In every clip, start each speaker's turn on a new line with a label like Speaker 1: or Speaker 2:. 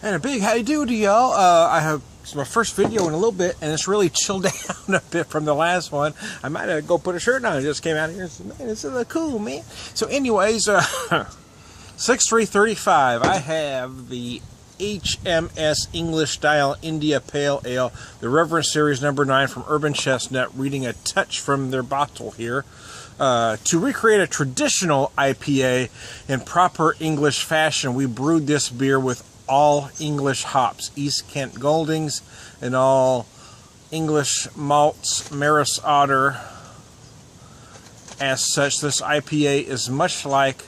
Speaker 1: And a big howdy do to y'all. It's my first video in a little bit, and it's really chilled down a bit from the last one. I might have go put a shirt on. I just came out here and said, man, this is cool, man. So anyways, 6335, I have the H.M.S. English Style India Pale Ale, the Reverend Series number 9 from Urban Chestnut, reading a touch from their bottle here. To recreate a traditional IPA in proper English fashion, we brewed this beer with all English hops, East Kent Goldings, and all English malts, Maris Otter. As such, this IPA is much like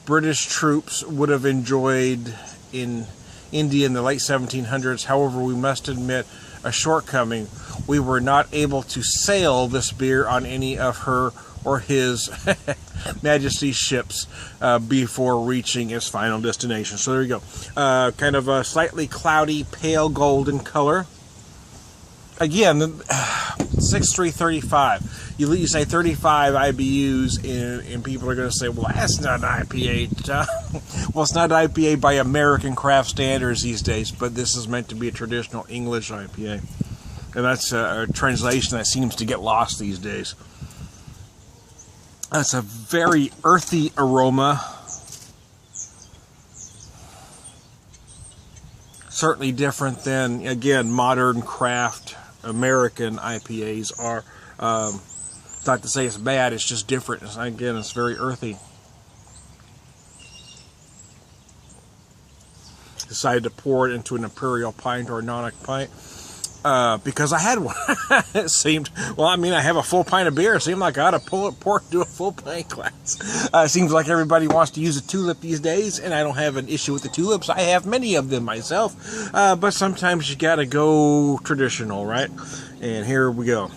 Speaker 1: British troops would have enjoyed in India in the late 1700s. However, we must admit a shortcoming. We were not able to sail this beer on any of her or his Majesty's ships before reaching its final destination. So there you go. Kind of a slightly cloudy, pale golden color. Again, 6335. You say 35 IBUs, and people are going to say, well, that's not an IPA. Well, it's not an IPA by American craft standards these days, but this is meant to be a traditional English IPA. And that's a translation that seems to get lost these days. It's a very earthy aroma. Certainly different than, again, modern craft American IPAs are. Not to say it's bad, it's just different. Again, it's very earthy. Decided to pour it into an imperial pint or a nonic pint. Because I had one. It seemed, well, I mean, I have a full pint of beer. It seemed like I ought to pour it into a full pint glass. It seems like everybody wants to use a tulip these days, and I don't have an issue with the tulips. I have many of them myself. But sometimes you got to go traditional, right? And here we go.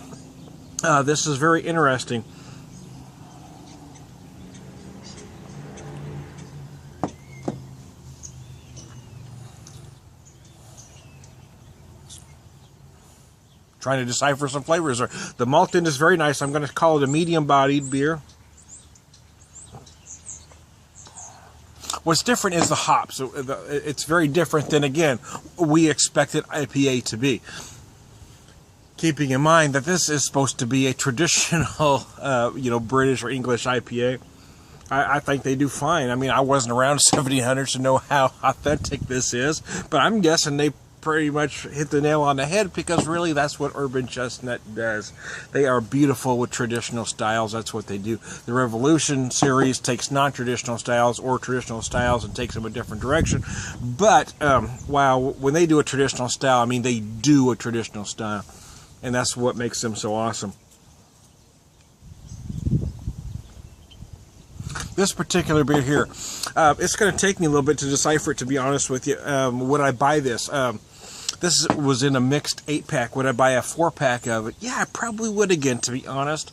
Speaker 1: This is very interesting. Trying to decipher some flavors. The malted is very nice. I'm going to call it a medium-bodied beer. What's different is the hops. It's very different than, again, we expected IPA to be. Keeping in mind that this is supposed to be a traditional, British or English IPA. I think they do fine. I mean, I wasn't around 1700s to know how authentic this is, but I'm guessing they pretty much hit the nail on the head, because really that's what Urban Chestnut does. They are beautiful with traditional styles. That's what they do. The Revolution series takes non-traditional styles or traditional styles and takes them a different direction. But when they do a traditional style, I mean, they do a traditional style, and that's what makes them so awesome. This particular beer here, it's going to take me a little bit to decipher it, to be honest with you. Would I buy this? This was in a mixed 8-pack. Would I buy a 4-pack of it? Yeah, I probably would again, to be honest,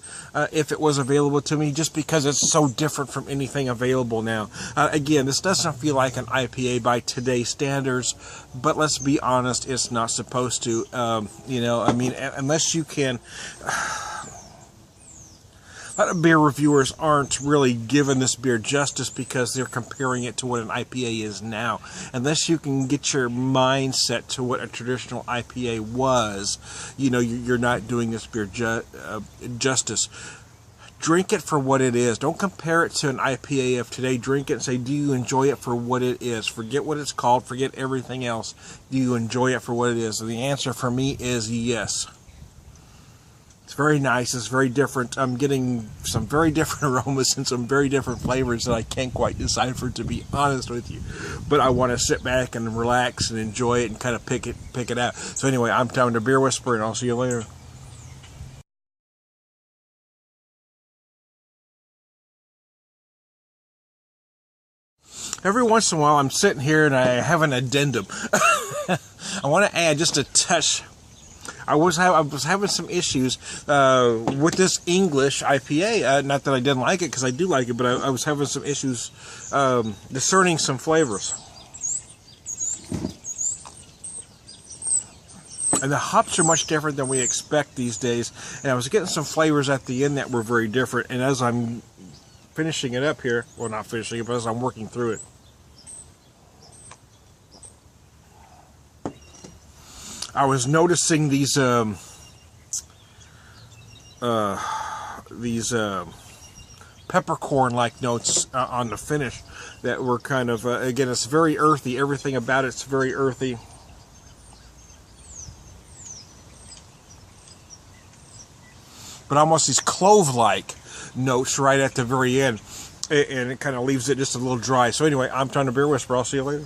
Speaker 1: if it was available to me, just because it's so different from anything available now. Again, this doesn't feel like an IPA by today's standards, but let's be honest, it's not supposed to. I mean, unless you can... A lot of beer reviewers aren't really giving this beer justice because they're comparing it to what an IPA is now. Unless you can get your mind set to what a traditional IPA was, you're not doing this beer justice. Drink it for what it is. Don't compare it to an IPA of today. Drink it and say, do you enjoy it for what it is? Forget what it's called. Forget everything else. Do you enjoy it for what it is? And the answer for me is yes. It's very nice. It's very different. I'm getting some very different aromas and some very different flavors that I can't quite decipher, to be honest with you. But I want to sit back and relax and enjoy it and kind of pick it out. So anyway, I'm Tom the Beer Whisperer, and I'll see you later. Every once in a while, I'm sitting here and I have an addendum. I want to add just a touch. I was having some issues with this English IPA. Not that I didn't like it, because I do like it, but I was having some issues discerning some flavors. And the hops are much different than we expect these days. And I was getting some flavors at the end that were very different. And as I'm finishing it up here, well, not finishing it, but as I'm working through it, I was noticing these peppercorn-like notes on the finish that were kind of, again, it's very earthy. Everything about it's very earthy. But almost these clove-like notes right at the very end. And it kind of leaves it just a little dry. So anyway, I'm Ton the Beer Whisperer. I'll see you later.